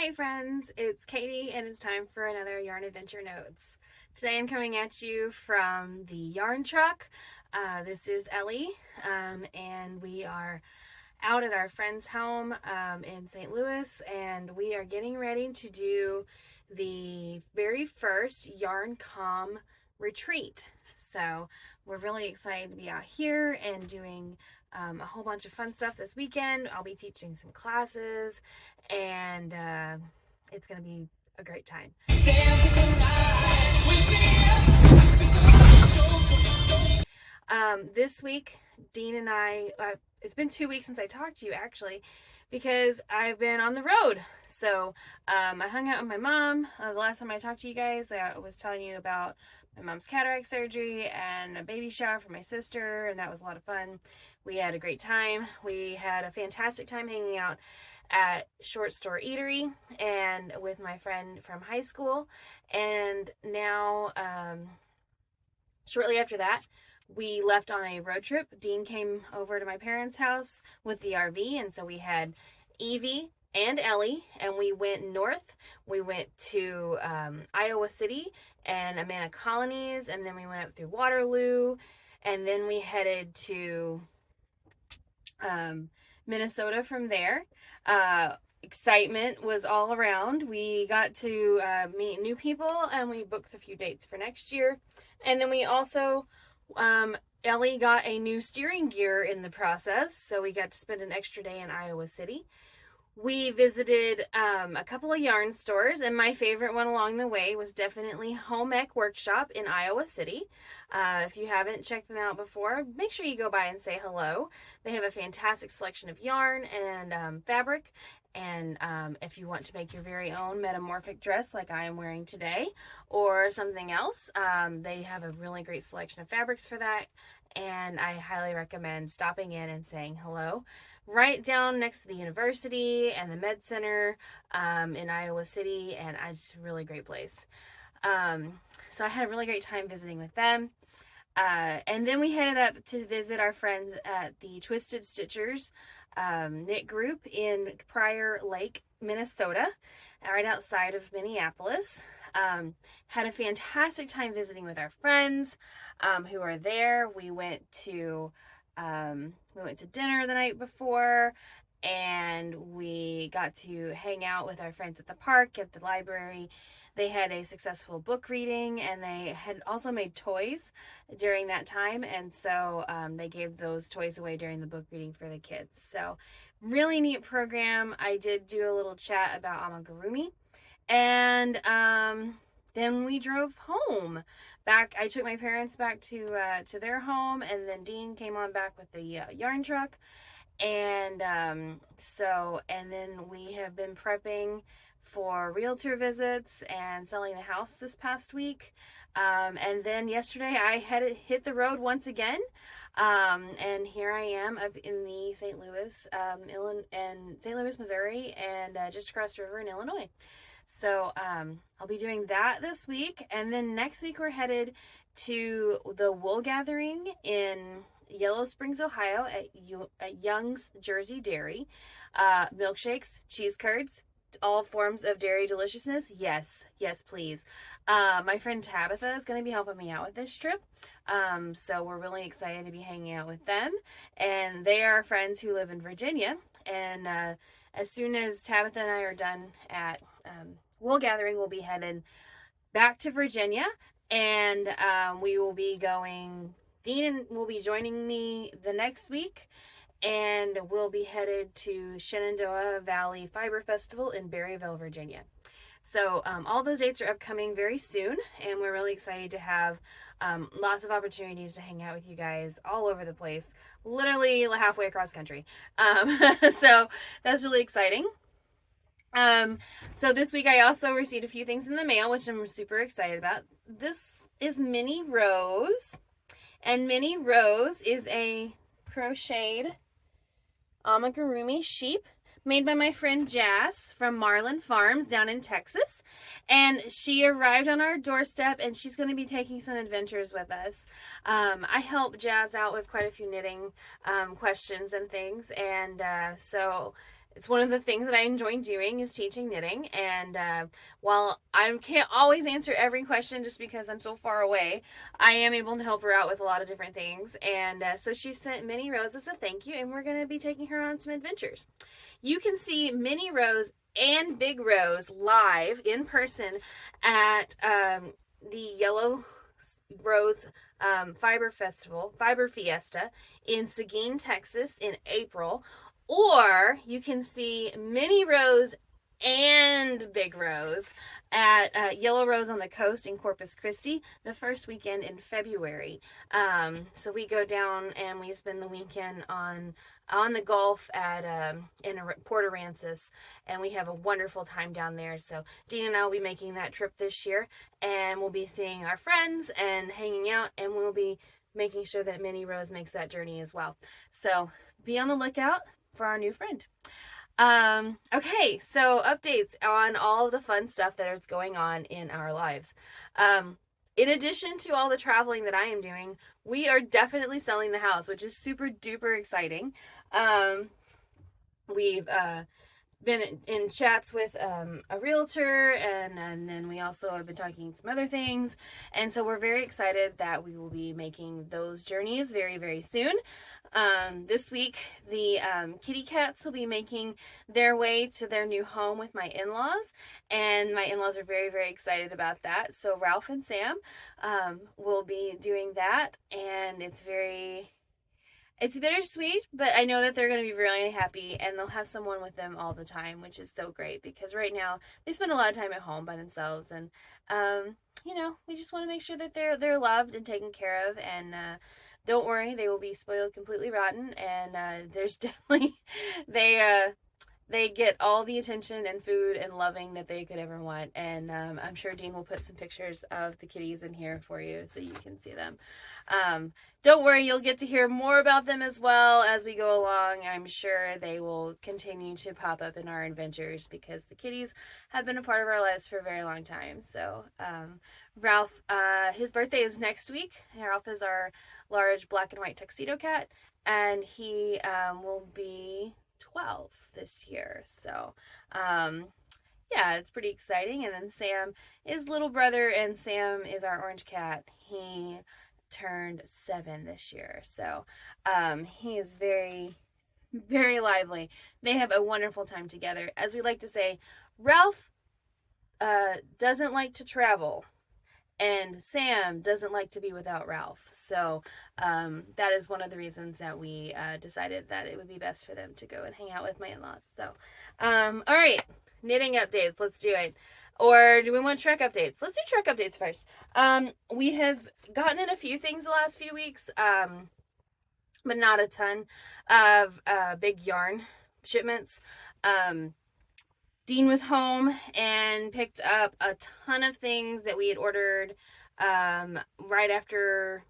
Hey friends, it's Katie and it's time for another Yarn Adventure Notes. Today I'm coming at you from the yarn truck. This is Ellie and we are out at our friend's home in St. Louis, and we are getting ready to do the very first YarnCom retreat. So we're really excited to be out here and doing a whole bunch of fun stuff this weekend. I'll be teaching some classes, and it's going to be a great time. This week, Dean and I, it's been 2 weeks since I talked to you actually, because I've been on the road. So I hung out with my mom. The last time I talked to you guys, I was telling you about my mom's cataract surgery and a baby shower for my sister, and that was a lot of fun. We had a great time. We had a fantastic time hanging out at Short Store Eatery and with my friend from high school. And now, shortly after that, we left on a road trip. Dean came over to my parents' house with the RV, and so we had Evie and Ellie, and we went north. We went to Iowa City and Amana Colonies, and then we went up through Waterloo, and then we headed to Minnesota from there. Excitement was all around. We got to meet new people, and we booked a few dates for next year. And then we also, Ellie got a new steering gear in the process, so we got to spend an extra day in Iowa City. We visited a couple of yarn stores, and my favorite one along the way was definitely Home Ec Workshop in Iowa City. If you haven't checked them out before, make sure you go by and say hello. They have a fantastic selection of yarn and fabric, and if you want to make your very own metamorphic dress like I am wearing today or something else, they have a really great selection of fabrics for that, and I highly recommend stopping in and saying hello. Right down next to the university and the med center in Iowa City, and just a really great place. So I had a really great time visiting with them. And then we headed up to visit our friends at the Twisted Stitchers knit group in Prior Lake, Minnesota, right outside of Minneapolis. Had a fantastic time visiting with our friends who are there. We went to dinner the night before, and we got to hang out with our friends at the park, at the library. They had a successful book reading, and they had also made toys during that time, and so they gave those toys away during the book reading for the kids. So really neat program. I did do a little chat about amigurumi, and then we drove home. I took my parents back to their home, and then Dean came on back with the yarn truck, and then we have been prepping for realtor visits and selling the house this past week, and then yesterday I hit the road once again, and here I am up in the St. Louis, Missouri, and just across the river in Illinois. So I'll be doing that this week, and then next week we're headed to the wool gathering in Yellow Springs, Ohio at Young's Jersey Dairy. Milkshakes, cheese curds, all forms of dairy deliciousness. Yes, please. My friend Tabitha is going to be helping me out with this trip, so we're really excited to be hanging out with them, and they are friends who live in Virginia, and as soon as Tabitha and I are done at wool gathering, we'll be headed back to Virginia, and we will be going. Dean will be joining me the next week, and we'll be headed to Shenandoah Valley Fiber Festival in Berryville, Virginia. So all those dates are upcoming very soon, and we're really excited to have lots of opportunities to hang out with you guys all over the place, literally halfway across country. So that's really exciting. So this week I also received a few things in the mail, which I'm super excited about. This is Minnie Rose, and Minnie Rose is a crocheted amigurumi sheep made by my friend Jazz from Marlin Farms down in Texas, and she arrived on our doorstep, and she's going to be taking some adventures with us. I helped Jazz out with quite a few knitting questions and things, and so it's one of the things that I enjoy doing is teaching knitting. And while I can't always answer every question just because I'm so far away, I am able to help her out with a lot of different things. And so she sent Minnie Rose as a thank you, and we're going to be taking her on some adventures. You can see Minnie Rose and Big Rose live in person at the Yellow Rose Fiber Fiesta in Seguin, Texas in April. Or you can see Minnie Rose and Big Rose at Yellow Rose on the Coast in Corpus Christi the first weekend in February. So we go down and we spend the weekend on the Gulf at in Port Aransas, and we have a wonderful time down there. So Dean and I will be making that trip this year, and we'll be seeing our friends and hanging out, and we'll be making sure that Minnie Rose makes that journey as well. So be on the lookout for our new friend. Okay, so updates on all of the fun stuff that is going on in our lives. In addition to all the traveling that I am doing, we are definitely selling the house, which is super duper exciting. We've been in chats with a realtor, and then we also have been talking some other things, and so we're very excited that we will be making those journeys very, very soon. This week the kitty cats will be making their way to their new home with my in-laws, and my in-laws are very, very excited about that. So Ralph and Sam will be doing that, and it's bittersweet, but I know that they're going to be really happy, and they'll have someone with them all the time, which is so great, because right now they spend a lot of time at home by themselves, and we just want to make sure that they're loved and taken care of. And don't worry, they will be spoiled completely rotten, and there's definitely they get all the attention and food and loving that they could ever want. And I'm sure Dean will put some pictures of the kitties in here for you so you can see them. Don't worry, you'll get to hear more about them as well as we go along. I'm sure they will continue to pop up in our adventures, because the kitties have been a part of our lives for a very long time. So Ralph, his birthday is next week. Ralph is our large black and white tuxedo cat, and he will be 12 this year. So yeah, it's pretty exciting. And then Sam is little brother, and Sam is our orange cat. He turned 7 this year, so he is very, very lively. They have a wonderful time together. As we like to say, Ralph doesn't like to travel, and Sam doesn't like to be without Ralph. So that is one of the reasons that we decided that it would be best for them to go and hang out with my in-laws. So all right, knitting updates, let's do it. Or do we want Trek updates? Let's do Trek updates first. We have gotten in a few things the last few weeks, but not a ton of big yarn shipments. Dean was home and picked up a ton of things that we had ordered right after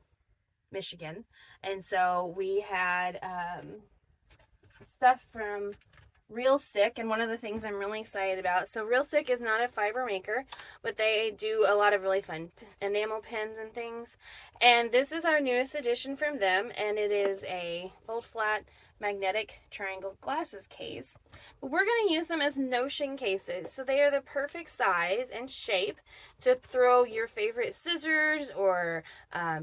Michigan. And so we had stuff from Real Sick, and one of the things I'm really excited about. So Real Sick is not a fiber maker, but they do a lot of really fun enamel pens and things. And this is our newest addition from them, and it is a fold flat magnetic triangle glasses case. But we're going to use them as Notion cases. So they are the perfect size and shape to throw your favorite scissors or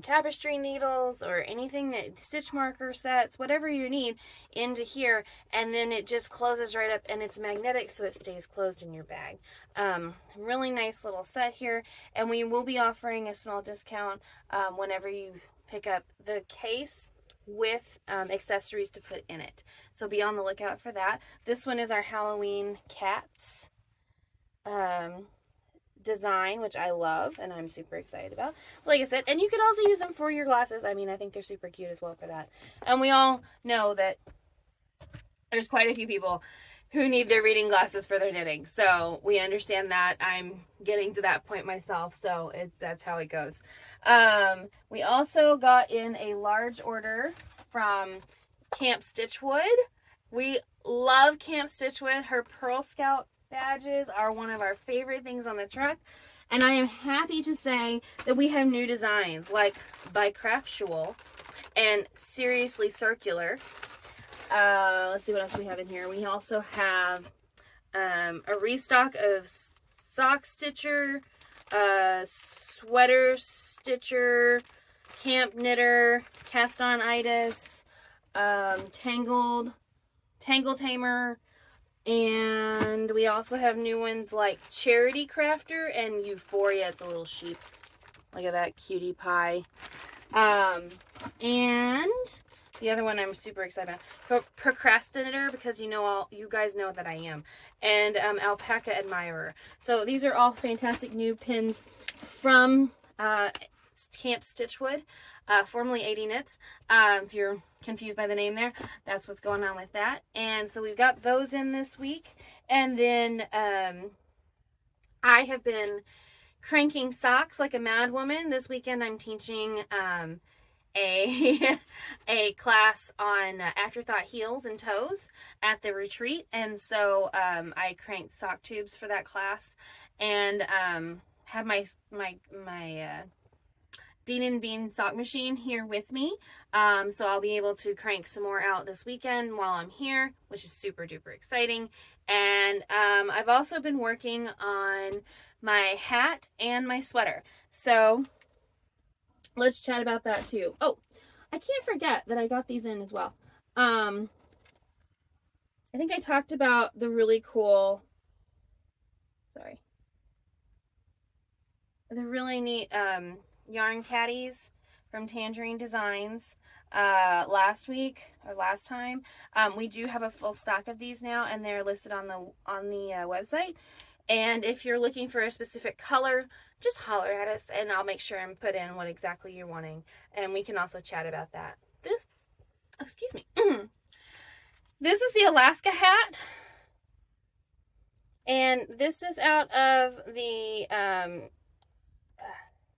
tapestry needles or anything, that stitch marker sets, whatever you need, into here. And then it just closes right up, and it's magnetic, so it stays closed in your bag. Really nice little set here, and we will be offering a small discount whenever you pick up the case with accessories to put in it. So be on the lookout for that. This one is our Halloween cats design, which I love and I'm super excited about. Like I said, and you could also use them for your glasses. I mean, I think they're super cute as well for that. And we all know that there's quite a few people who need their reading glasses for their knitting. So we understand that. I'm getting to that point myself, so that's how it goes. We also got in a large order from Camp Stitchwood. We love Camp Stitchwood. Her Pearl Scout badges are one of our favorite things on the truck. And I am happy to say that we have new designs like By Craftual and Seriously Circular. Let's see what else we have in here. We also have a restock of sock stitcher, sweater stitcher, camp knitter, cast on itis, tangle tamer, and we also have new ones like Charity Crafter and Euphoria. It's a little sheep. Look at that cutie pie. And the other one I'm super excited about, Procrastinator, because you guys know that I am, and Alpaca Admirer. So these are all fantastic new pins from Camp Stitchwood, formerly 80 Knits. If you're confused by the name there, that's what's going on with that. And so we've got those in this week. And then I have been cranking socks like a mad woman. This weekend I'm teaching a class on afterthought heels and toes at the retreat, and so I cranked sock tubes for that class, and have my Dean and Bean sock machine here with me, so I'll be able to crank some more out this weekend while I'm here, which is super duper exciting. And I've also been working on my hat and my sweater, so let's chat about that too. Oh, I can't forget that I got these in as well. I think I talked about the really cool, the really neat yarn caddies from Tangerine Designs last week or last time. We do have a full stock of these now, and they're listed on the website. And if you're looking for a specific color, just holler at us and I'll make sure and put in what exactly you're wanting. And we can also chat about that. Excuse me. This is the Alaska hat. And this is out of the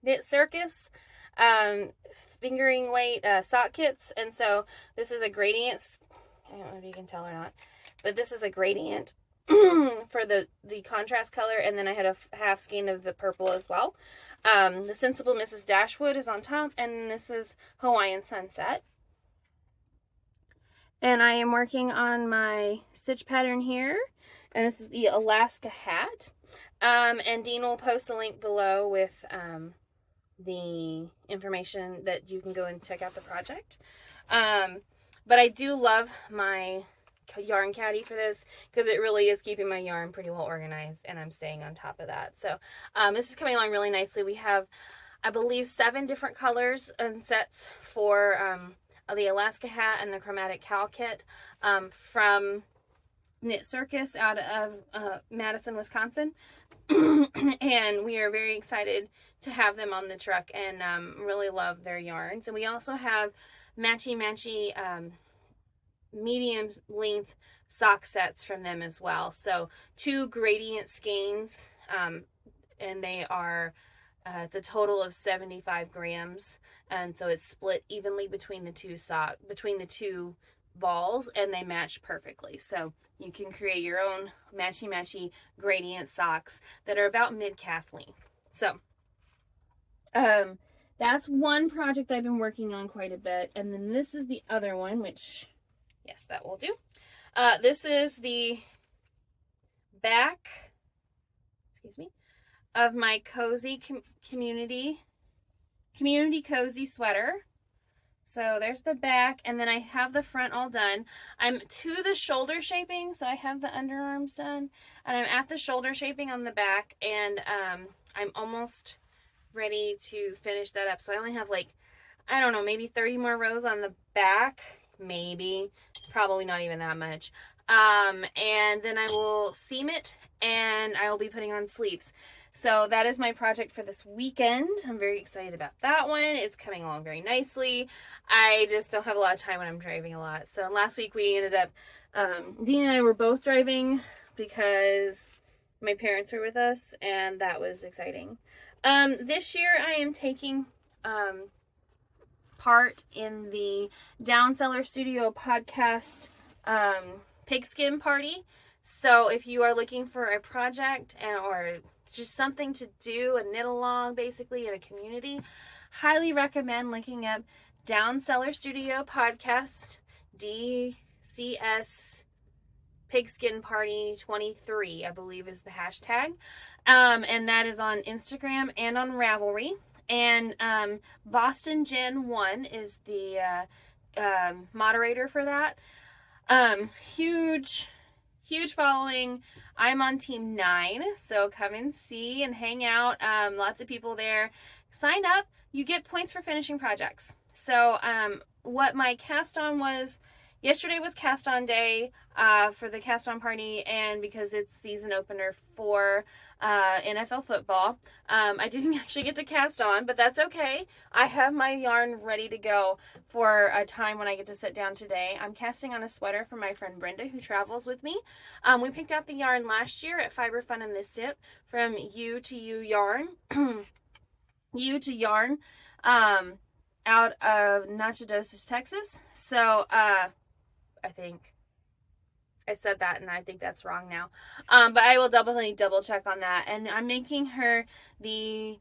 Knit Circus fingering weight sock kits. And so this is a gradient. I don't know if you can tell or not, but this is a gradient for the contrast color, and then I had a half skein of the purple as well. The Sensible Mrs. Dashwood is on top, and this is Hawaiian Sunset. And I am working on my stitch pattern here, and this is the Alaska hat. And Dean will post a link below with the information that you can go and check out the project. But I do love my yarn caddy for this because it really is keeping my yarn pretty well organized, and I'm staying on top of that. So this is coming along really nicely. We have, I believe, 7 different colors and sets for the Alaska hat and the chromatic cowl kit from Knit Circus out of Madison, Wisconsin. And we are very excited to have them on the truck, and really love their yarns. And we also have matchy medium length sock sets from them as well. So 2 gradient skeins, and they are it's a total of 75 grams, and so it's split evenly between the two balls, and they match perfectly. So you can create your own matchy gradient socks that are about mid-calf length. So that's one project I've been working on quite a bit. And then this is the other one, which, yes, that will do. This is the back, of my cozy community cozy sweater. So there's the back, and then I have the front all done. I'm to the shoulder shaping, so I have the underarms done, and I'm at the shoulder shaping on the back, and I'm almost ready to finish that up. So I only have, like, I don't know, maybe 30 more rows on the back, maybe, probably not even that much. And then I will seam it, and I will be putting on sleeves. So that is my project for this weekend. I'm very excited about that one. It's coming along very nicely. I just don't have a lot of time when I'm driving a lot. So last week we ended up, Dean and I were both driving because my parents were with us, and that was exciting. This year I am taking part in the Downseller Studio podcast pigskin party. So if you are looking for a project or just something to do, a knit along basically in a community, highly recommend looking up Downseller Studio podcast, DCST, CS Pigskin Party 23, I believe is the hashtag. And that is on Instagram and on Ravelry. And Boston Gen 1 is the moderator for that. Huge following. I'm on team 9, so come and see and hang out. Lots of people there. Sign up. You get points for finishing projects. So what my cast on was, yesterday was cast on day for the cast on party, and because it's season opener for NFL football, I didn't actually get to cast on, but that's okay. I have my yarn ready to go for a time when I get to sit down today. I'm casting on a sweater for my friend Brenda, who travels with me. We picked out the yarn last year at Fiber Fun in the Sip from U to U Yarn. U to Yarn, out of Nacogdoches, Texas. So, I think I said that and I think that's wrong now. But I will definitely double check on that. And I'm making her the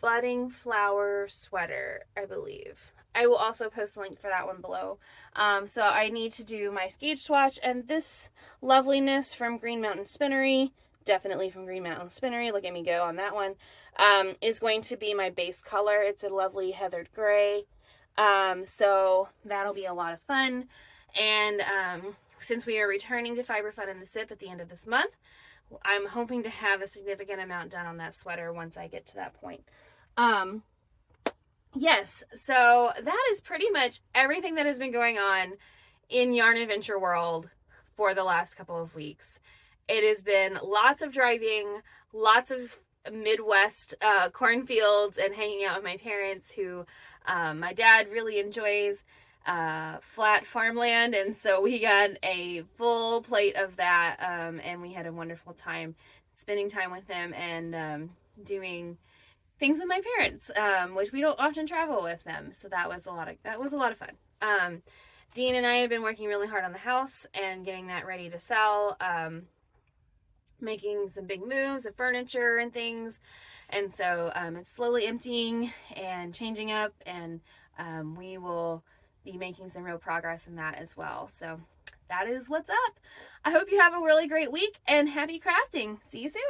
budding flower sweater, I believe. I will also post a link for that one below. So I need to do my gauge swatch, and this loveliness from Green Mountain Spinnery, definitely from Green Mountain Spinnery, look at me go on that one, is going to be my base color. It's a lovely heathered gray. So that'll be a lot of fun. And since we are returning to Fiber Fun in the Sip at the end of this month, I'm hoping to have a significant amount done on that sweater once I get to that point. Yes, so that is pretty much everything that has been going on in Yarn Adventure World for the last couple of weeks. It has been lots of driving, lots of Midwest cornfields, and hanging out with my parents, who my dad really enjoys flat farmland, and so we got a full plate of that, and we had a wonderful time spending time with them and doing things with my parents, which we don't often travel with them, so that was a lot of fun. Dean and I have been working really hard on the house and getting that ready to sell, making some big moves of furniture and things, and so it's slowly emptying and changing up, and we will be making some real progress in that as well. So that is what's up. I hope you have a really great week, and happy crafting. See you soon.